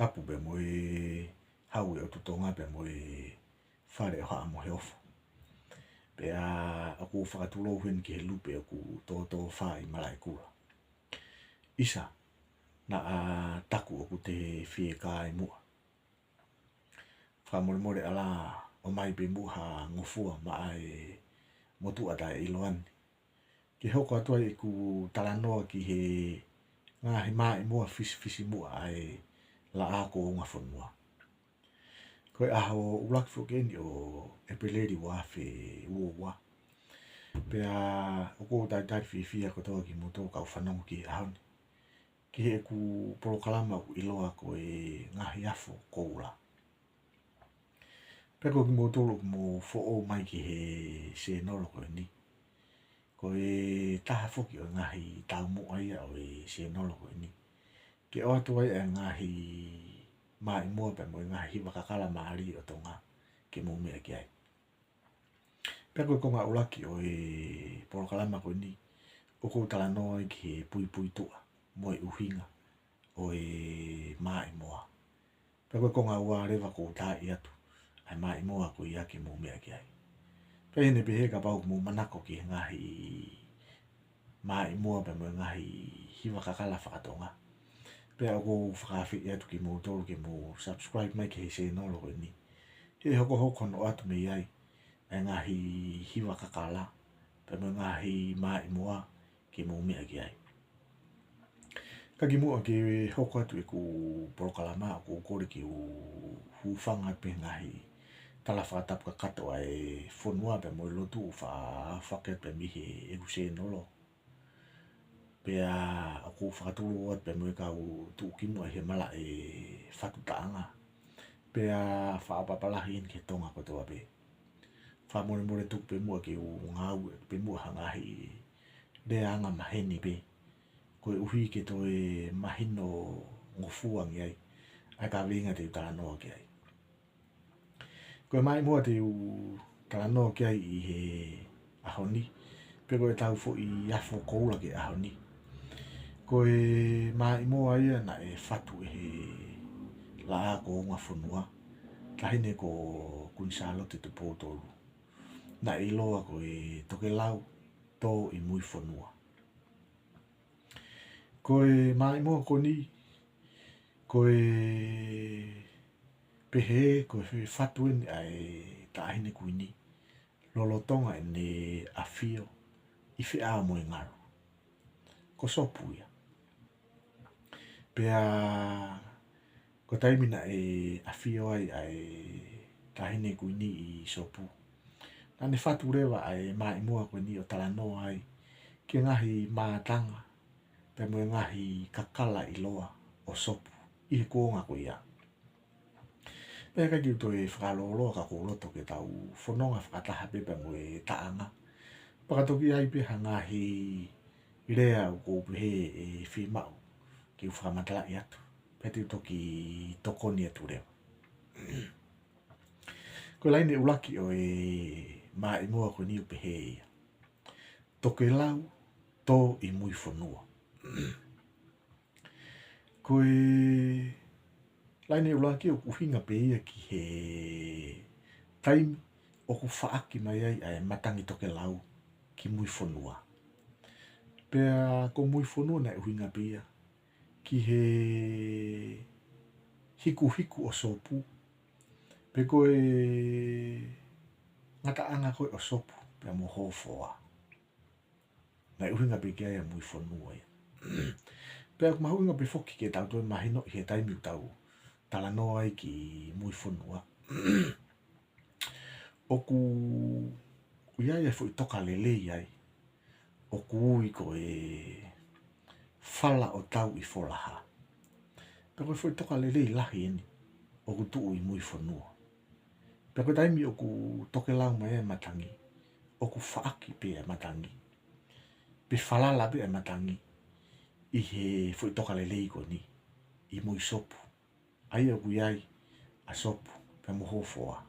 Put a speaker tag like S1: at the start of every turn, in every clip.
S1: tapu be mo hau e o tutonga be mo whare o haa mo he ofu. Pe a aku whakatulo hen ki he lupe aku tō whai malai kura. Isa, na a taku aku te whie kai mua. Whamore ala o mai pe muha ngofua ma ai motu ata e iloani. Ki hoko atua i ku talanoa ki he ngā he mai mua fisi mua ai la ako o ngā whanua. Koe aho ulaki whukeni o e peleri wafe uowa. Pea o kou tai whiwhia kotoa ki moto kau whanongu ki ahoni. Ki he ku porokalama ku iloa ko e ngahi afo koula. Pea ko ki motoro mo fo mai ki he se nolo koe ni. Ko e taha foki o ngahi tau mo aia o e se nolo koe ni. Ke o atu ai e ngahi mai mua pe mo ngahi wakakala maari o tonga ke mo mea ki ai. Pea koe konga ulaki o e porokalama koe ni. O kou tala noa ki he pui tua mo e uhinga o e mai mua. Pea koe konga ua rewa kou taa i atu. Ai mai mua ko ia ke mo mea ki ai. Pea hene pehe ka pau mo manako ki ngahi mai mua pe mo ngahi hiwa kakala whakatonga. Pea o kou whakawhi i atu ki mo tolu ke mo subscribe mai ki he se nolo koe ni. He hoko no atu me iai. Ai ngahi hiwa kakala. Pe mo ngahi mai mua ke mo mea ki ai. Ka ki mua ke hoko atu e ku porokalama ko kore ki u hufanga pe ngahi. Tala whakatapu ka kato ai whanua pe mo lotu whake pe mihi e use nolo. Pea aku whakatulu at pe mo e kau tuukinu ai he mala e whatutaanga. Pea whaapapalahi in ke tonga kotoa pe. Whamore tuk pe mua ki u ngau pe mua hangahi reanga maheni pe. Koe uhi ke toi mahino ngofuang iai. Ai ka winga te utala noa ki ai. Koe mai mua te u tala noa ki ai i he ahoni. Pe koe tau fo i afo koula ke ahoni. Koe mai mua ia na e whatu e he la ako o ngā whanua. Tahine ko kunisalo te te pōtolu. Na e loa koe toke lau tō i mui whanua. Koe mai mua ko ni. Koe pehe koe whatu ni ai tahine kui ni. Lolotonga e ne awhio i whi mo e ngaru. Ko sopu ia. Pea ko taimina e awhio ai tahine kui ni i sopu. Nane whatu rewa ai mai mua koe ni o tala noa ai. Ki ngahi mātanga. Pe mo ngahi kakala i loa o sopu. I he kōnga ko ia. Pea kai ki toi whakaloloa ka kōroto ke tau whanonga whakataha pepe mo e taanga. Pakatoki ai pe hangahi rea o kōpuhe e whimau ki u whakamatala i atu. Pea te toki tokoni atu reo. Ko laine ulaki o e mai mua ko ni upehe ia. Toke lau tō i mui whanua. Koe laine ulaki o kuhinga pe ia ki he taimi o ku whaaki mai ai ai matangi toke lau ki mui whanua. Pea ko mui whanua na uhinga pe ia ki he hiku o sopu. Pe koe ngata anga koe o sopu pea mo hofoa. Na uhinga pe kia ia mui whanua ia. Pea ku mahuinga pe foki ke tau toi mahino i he taimi u tau tala noa ai ki mui whanua. Oku iai e fo i toka lele iai. Oku ui ko e whala o tau i wholaha. Pea koe fo i toka lele i lahi eni. Oku tuu i mui whanua. Pea koe taimi oku toke lau mai e matangi. Oku whaaki pe e matangi. Pe whalala pe e matangi. I he fo i toka lele i ko ni. I mui sopu. Ai oku iai a sopu. Pea mo hofoa.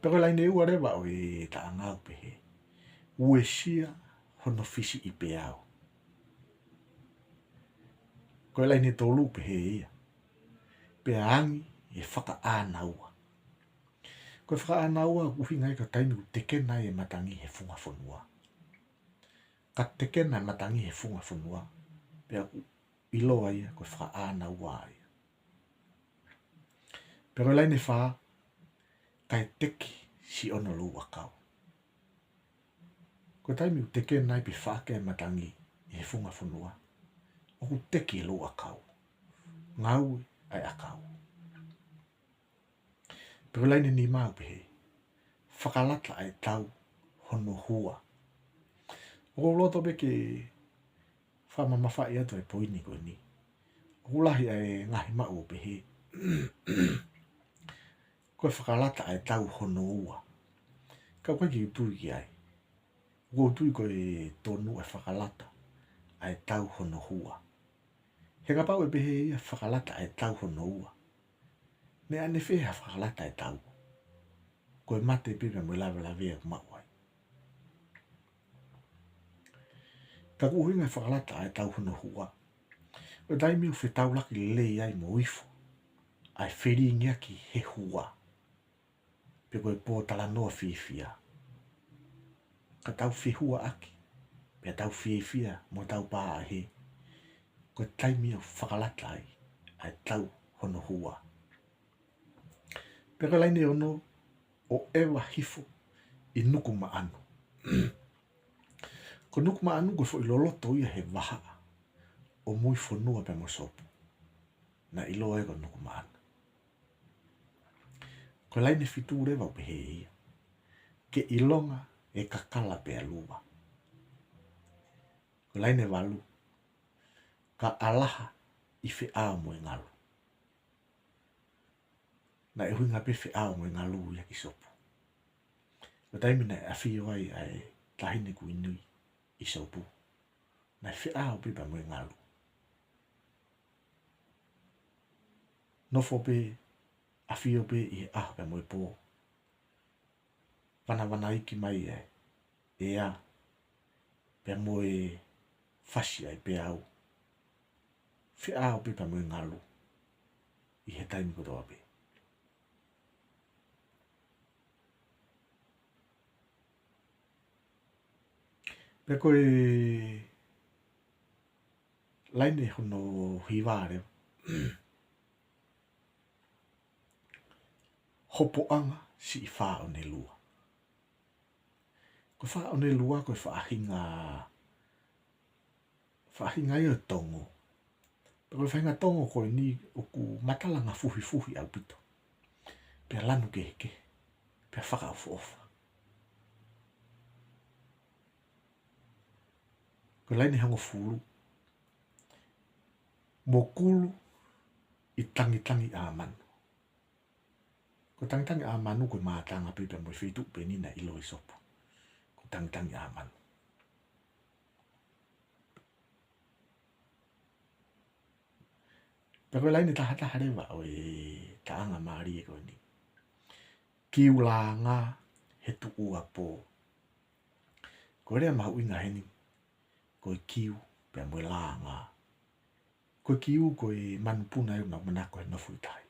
S1: Pea koe laine ua rewa o e taangau pehe. Ue sia hono fisi i pe au. Koe lai ne tolu pe he ia. Pe angi e whaka ānaua. Koe whaka ānaua uhi ngai ka taimi ku teke nai e matangi he funga whanua. Ka teke nai matangi he funga whanua. Pea ku iloa ia koe whaka ānaua ia. Pea koe lai ne wha kai teki si ono lua kau. Koe taimi ku teke nai pe whake e matangi he funga whanua. O ku teki lua kau. Ngau ai a kau. Pero lai ni mau pe whakalata ai tau hono hua. O loto be ke whamamawhai atu e poini koe ni. O lahi ai ngahi mau pe he. Koe whakalata ai tau hono hua. Kau kai ki utui ki ai. O utui koe tonu e whakalata ai tau hono hua. He kapau e pe he ia whakalata ai tau hono hua. Ne ane wheha whakalata e tau. Koe mate pipa mo lawa la vea kumawai. Ka kuhinga whakalata ai tau hono hua. O taimi u whetau laki lei ai mo ifu. Ai whiri ngiaki he hua. Pe koe pō tala noa whiwhia. Ka tau whihua aki. Pe tau whiwhia mo tau pā he. Koe taimi u whakalata ai tau hono hua. Peka laini ono o ewa hifo I nuku maanu. Ko nuku maanu ko fo iloloto ia he waha. O mui whanua pe mo sopu. Na iloa e ko nuku maanu. Ko laini fitu rewa pe he ia. Ke ilonga e kakala pe alua. Ko laini walu. Ka alaha I whia mo e ngalu. Na e huinga pe whia mo e ngalu ia ki sopu. Ko taimi na a whio ai ai tahine ku inui I sopu. Na whia o pipa mo e ngalu. Nofo pe a whio pe I aho pe mo e pō. Wana iki mai e. E a. Pe mo e whasi ai pe au. Whia o pipa mo e ngalu. I he taimi ko toa pe. Pe koe laine hono hiware. Hopo anga si I wha o ne lua. Ko wha o ne lua koe whaahinga I o tongo. Pe koe whainga tongo koe ni o ku matalanga fuhi au pito. Pe lanu ke. Pe whaka ofa. Ko laini hango fulu. Mo kulu I tangi a manu. Ko tangi a manu ko mātanga pipa mo whitu pe nina ilo I sopu. Ko tangi a manu. Pe koe laini taha rewa o e taanga maari e koe ni. Kiu la ngā he tu ua pō. Ko rea mahu inga heni. Koe kiu pe mo la ngā. Koe kiu koe manupuna e una manako he nofu I tai.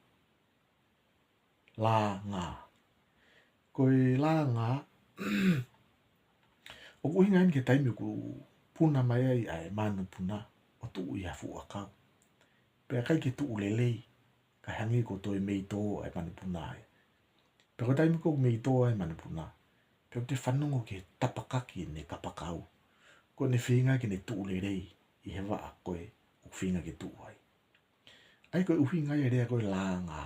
S1: La ngā. Koe la ngā. O kuhinga heni ke taimi ku puna mai ai ai manupuna. O tuu I hafu a kau. Pe kai ke tuu lelei. Ka hangi ko toi mei tō ai manupuna ai. Pe ko taimi ko mei tō ai manupuna. Pe te whanongo ke tapakaki ne kapakau. Ko ne whinga ke ne tuu lelei. I he waa koe. O whinga ke tuu ai. Ai koe uhinga I rea koe la ngā.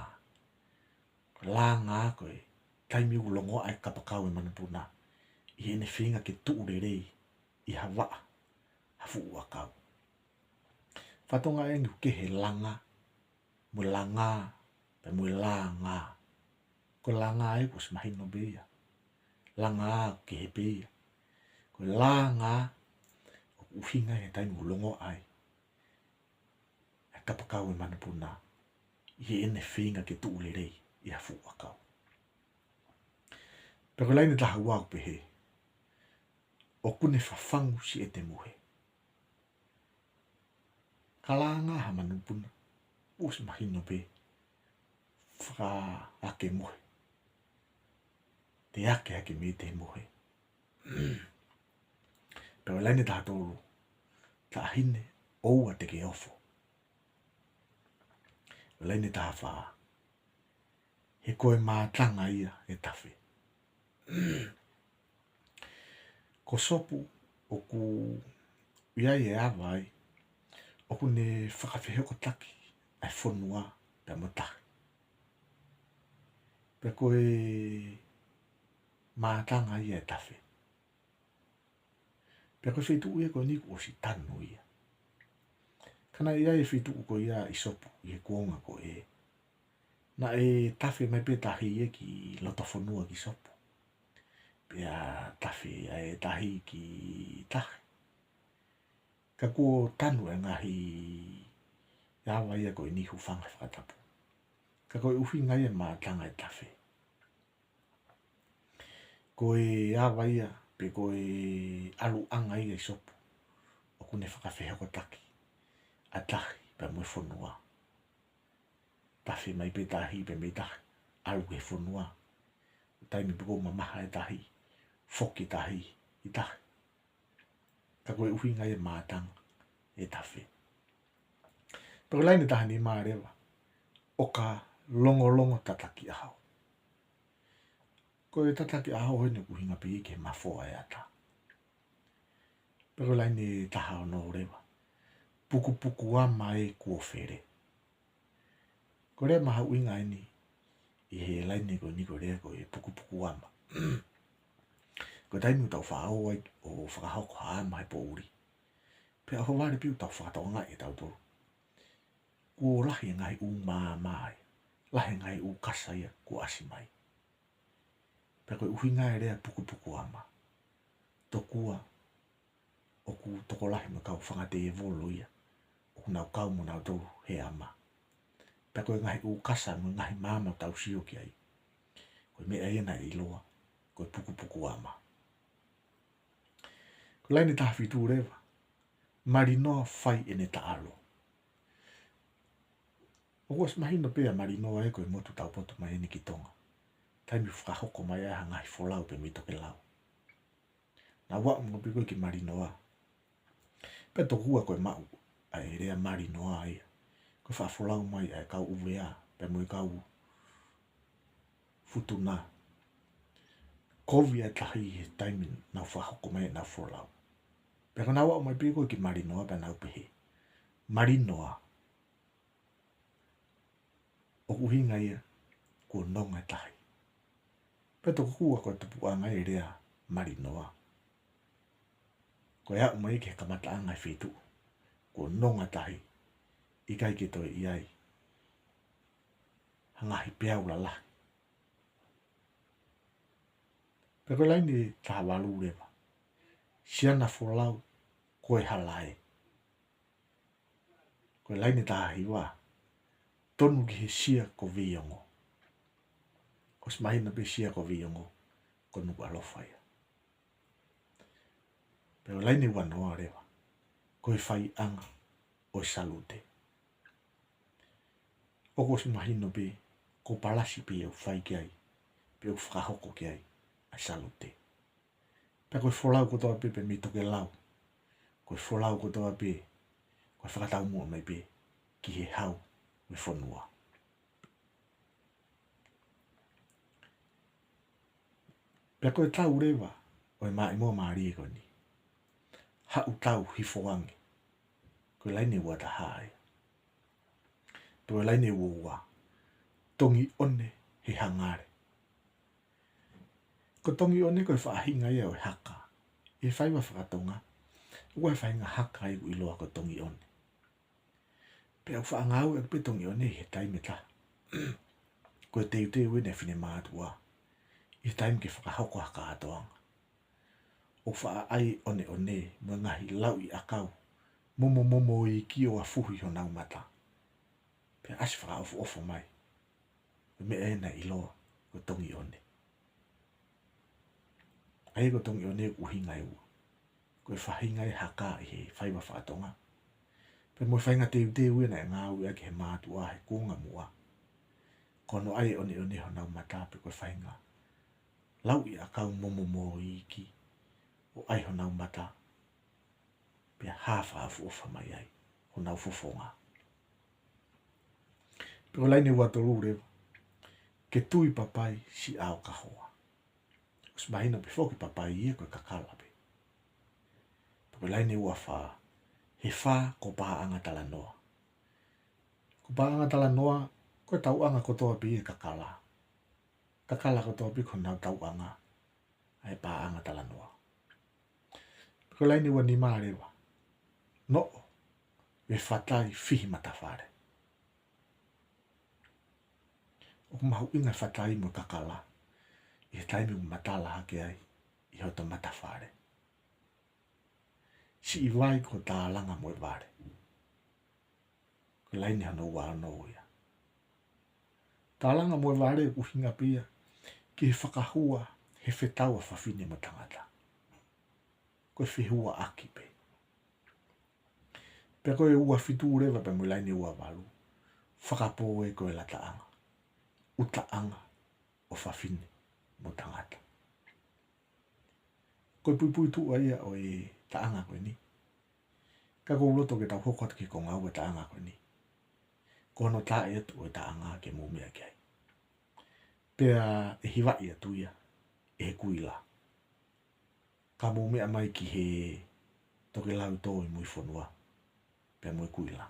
S1: La ngā koe. Taimi u longo ai kapakau e manupuna. I he ne whinga ke tuu lelei. I ha waa. Hafu ua kau. Whatonga e ngu ke he langa. Mo langa. Pe mo la ngā. Ko la ngā e ko smahino bea. Langa ke he bea. Ko la ngā. O uhinga he taimi u longo ai. Kapakau e manupuna. I he ene whinga ke tuu lerei. I hafu a kau. Pero laini taha wau pe he. O kune whawhangu si e te muhe. kalanga ha manupuna us mahino pe fra ake mohe te ake me te mohe pero laini ta tolu ta hine oua te ke ofo laini ta fa he koe mātanga ia e tawhi ko sopu o ku iai e awai o ku ne whakawhiheko taki ai whonua pe motahi pe koe mātanga ia e tawhi pe koe whetu ia koe niku o si tanu ia kana ia e whetu ko ia i sopu i he kuonga ko e na e tawhi mai pe tahi e ki loto whonua ki sopu pia tawhi e tahi ki tahi ka kua tanu e ngahi iawa ia koe nihu whanga whakatapu ka koe uhi ngai e mātanga e tawhi koe iawa ia pe koe alu anga ia i sopu o kune whakawhihako taki a tahi pe mui whonua tawhi mai pe tahi pe me tahi alu ke whonua taimi piko mamaha e tahi whoki tahi i tahi ka koe uhi ngai e mātanga e tawhi pero laini tahi ni maarewa o ka longo tataki ahau koe tataki ahau hoi ne kuhinga pe ike mafoa e ata pero laini taha o no rewa puku ama e kua where ko rea maha uinga ini i he laini ko niko rea ko e puku ama ko taimi utau whaao ai o whakahoko ama he po uri pe aho ware piu tau whakatau ngai e tau tolu ko lahi ngai u mai lahi ngai u kasa ia ko asi mai pe koe uhi ngai rea puku ama tokua o ku toko lahi me kau whangate e volo ia o ku nau kau mo nau tolu he ama pe koe ngai u kasa mo ngai mama tau sio ki ai koe me aena i loa koe puku ama ko laini taha fitu rewa marinoa fai ene taalo o kuas mahino pea marinoa e koe motu tau poto mai ene ki tonga taimi whakahoko mai aha ngai wholau pe mito ke lau na wak mo piko ki marinoa pe tokua koe mau ai rea marinoa ia koe whawholau mai ai kau uvea pe mui kau futuna kovia tahi he taimi na whahoko mai na wholau pe kana wak mai piko ki marinoa pe nau pehe marinoa o uhinga ia ko nonga tahi pe tokua koe tupuanga i rea marinoa ko ea umai ke kamataanga i whitu ko nonga tahi i kai ke toi iai hangahi peau la pe koe laini taha walu rewa siana wholau koe halae koe laini taha hiwa tonu ki he sia ko viongo ko smahina pe sia ko viongo ko nuku alofa ia pero laini wanoa rewa koe whai anga o salute o ko smahino pe ko palasi pe o whai ki ai pe o whakahoko ki ai a salute pe koe wholau ko toa pe mito ke lau koe wholau ko toa pe koe whakatau mua mai pe ki he hau me whonua pe koe tau rewa o e mai mua maari e koni hau tau hifoangi koe laini ua ta hae koe laini ua tongi one he hangare ko tongi one koe whaahinga ia o haka e whaiwa whakatonga ua e whainga haka i iloa ko tongi one pe au whaangau e pe tongi one he taime ta koe teu wene whine mātua i taime ke whakahoko haka atoanga o wha ai one mo ngahi lau i akau momo i ki o a fuhi ho nau mata pe asi whaka ofo mai me ena i loa ko tongi one ai ko tongi one uhinga e ua koe whahinga e haka i he whaiwa whaatonga pe mo whainga te ui na ngā ui ake he mātua he kūnga mua. Kono ai oni honau mata pe koe whainga. Lau I a kau momo I ki. O ai honau mata. Pia hafu ofa mai ai. Honau fofonga. Pero laini ua tolu rewa. Ke tui papai si ao ka hoa. Us mahina pe foki papai ia koe kakala pe. Pero laini ua wha. He wha ko paha anga tala noa. Ko paha anga tala noa, koe tau anga kotoa pi e kakala. Kakala kotoa pi ko nau tau anga. Ai paha anga tala noa. Pero laini ua ni maa rewa. No. We whatai fihi matawhare. O mahu inga whatai mo kakala. I he taimi matala hake ai. I hoto matawhare. Si I wai ko tā langa mo e ware. Ko laini hano ua anō ia. Tā langa mo e ware u hinga pia. Ki he whakahua he whetaua whawhine mo tangata. Ko e whihua aki pe. Pea koe ua whitu rewa pe mo laini ua walu. Whakapo e koe la taanga. U taanga o whawhine mo tangata. Koe pui tu aia o e taanga koe ni. Ka kou loto ke tau hokot ki ko ngau e taanga koe ni. Ko no ta e tu o taanga ke mumia ki ai. Pea e hiwa ia tu ia. E he kuila. Ka mumia mai ki he toke lau tō I mui whanua. Pea mui kuila.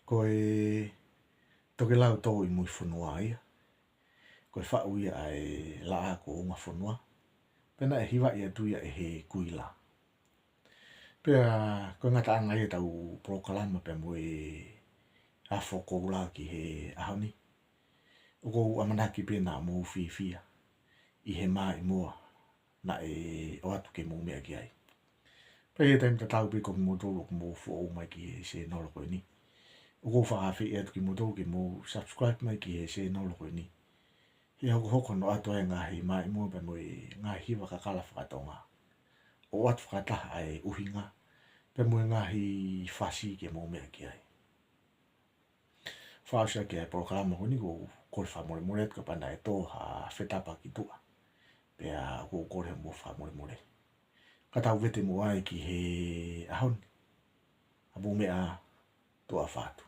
S1: Koe toke lau tō I mui whanua ia. Koe whau ia ai la a ko unga whanua. Pena e hiwa ia tuia e he kuila. Pea koe ngata anga ia tau prokalama pe mui a whokoula ki he ahoni. Uko amanaki pena mō whiwhia. I he mai mua na e o atu ke mō mea ki ai. Pea he taim ta tau pe ko mō tōru ko mō who mai ki he se nolo koe ni. Uko whakawhi e atu ki mō tōru ki mō subscribe mai ki he se nolo koe ni. He hoko no atu ai ngahi mai mua pe mui ngahi hiwa kakala whakatonga. O atu whakataha ai uhinga. Pe mui ngahi whasi ke mō mea ki ai. Whausia ki ai prokalama ko ni ko kore whamore more atu ka pana e tō ha whetapa ki tua. Pea ko kore mō whamore more. Ka tau vete mo ai ki he ahon. A mō mea tua whātu.